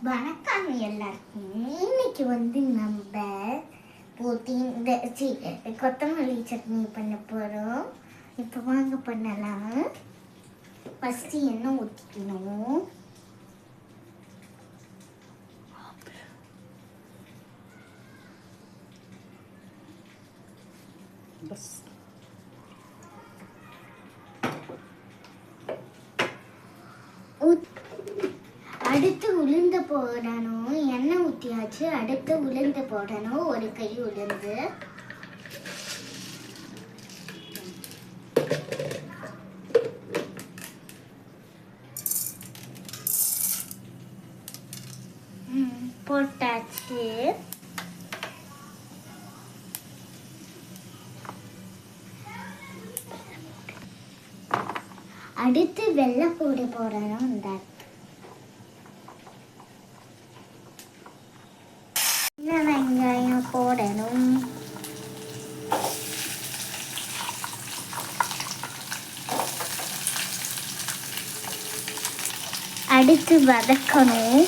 வணக்கம் எல்லாருக்கும். இன்னைக்கு நம்ம இந்த கொத்தமல்லி சட்னி பண்ண போகிறோம். இப்போ வாங்க பண்ணலாம். ஃபஸ்ட்டு எண்ணெய் ஊற்றிக்கணும். அடுத்து உளுந்து போடணும். எண்ணெய் ஊற்றியாச்சு. அடுத்து உளுந்து போடணும். ஒரு கை உளுந்து போட்டாச்சு. அடுத்து வெள்ளைப்பூடு போடணும். இந்த வெங்காயம் போடணும். அடுத்து வதக்கணும்.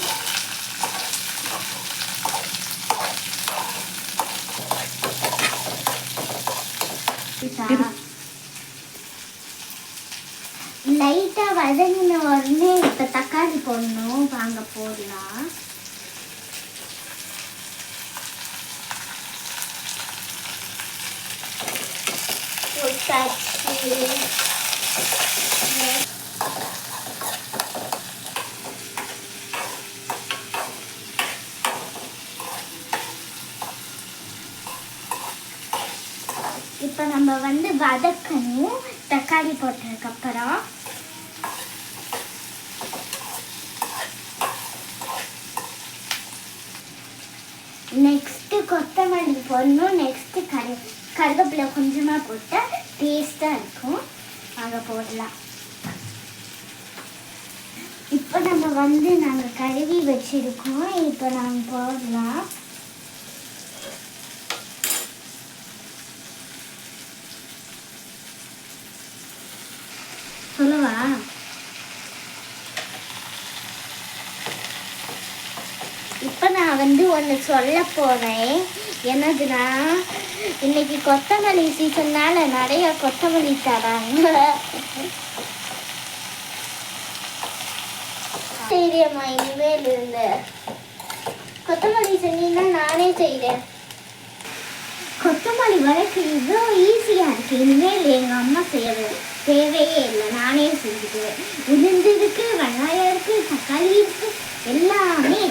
லைட்டா வதங்கின உடனே இப்ப தக்காளி போடணும். வாங்க போடலாம். இப்ப நம்ம வதக்கணும். தக்காளி போட்டதுக்கு அப்புறம் நெக்ஸ்ட் கொத்தமல்லி போடணும். நெக்ஸ்ட் கருவேப்பிலை கொஞ்சமா போட்டா டேஸ்டா இருக்கும். அங்க போடலாம். இப்போ நம்ம நாங்க கழுவி வச்சிருக்கோம். இப்போ நாங்க போடலாம். சொல்லவா? இப்போ நான் ஒன்று சொல்ல போறேன். என்னதுன்னா, இன்னைக்கு கொத்தமல்லி சீசன்னால நிறைய கொத்தமல்லி தராங்க. சரிம்மா, இனிமேல் இருந்த கொத்தமல்லி செஞ்சீங்கன்னா நானே செய்கிறேன். கொத்தமல்லி வரைக்கு இவ்வளோ ஈஸியாக இருக்கு. இனிமேல் எங்கள் அம்மா செய்யறது தேவையே இல்லை, நானே செஞ்சுக்குவேன். உளுந்து இருக்கு, வெங்காயம் இருக்கு, தக்காளி இருக்கு, எல்லாமே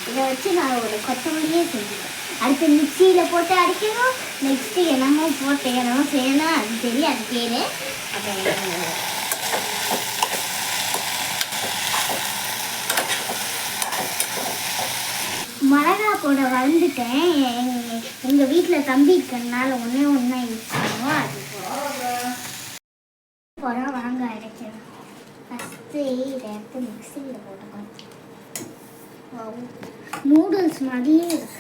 இதை வச்சு நான் ஒரு கொத்தமல்லியே செஞ்சுக்குவேன். அடுத்து மிக்சியில் போட்டு அரைக்கணும். நெக்ஸ்ட்டு என்னமோ போட்டு என்னமோ செய்யணும். அது தெரியாது பேர். மிளகா போட வந்துட்டேன். எங்கள் வீட்டில் தம்பி இருக்கிறதுனால ஒன்றா யூஸ் பண்ணுவோம். அது போகிறோம். வாங்க அரைக்கணும். ஃபஸ்ட்டு இதை எடுத்து மிக்சியில் போட்டுக்கணும். நூடுல்ஸ் மாதிரியே இருக்கு.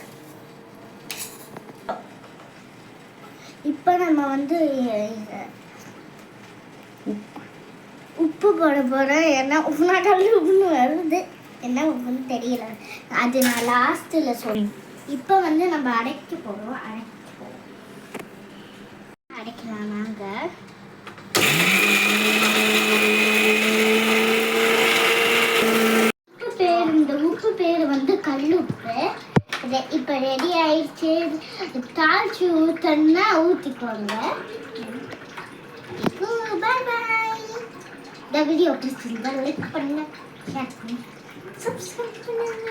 இப்போ நம்ம உப்பு போட போகிறோம். ஏன்னா உப்புன்னு வருது. என்ன உப்புன்னு தெரியல. அது நான் லாஸ்ட்டில் சொல்றேன். இப்போ நம்ம அரைக்க போகிறோம். அரைக்கலாம். நாங்கள் இந்த உப்பு பேர் கல்லுப்பு. இப்போ ரெடி ஆயிடுச்சு. தாளிச்சு ஊற்றணும்னா ஊற்றிக்கோங்க. பாய் பாய். இந்த வீடியோ பிடிச்சிருந்தா லைக் பண்ணுங்க, ஷேர் பண்ணுங்க, சப்ஸ்கிரைப் பண்ணுங்க.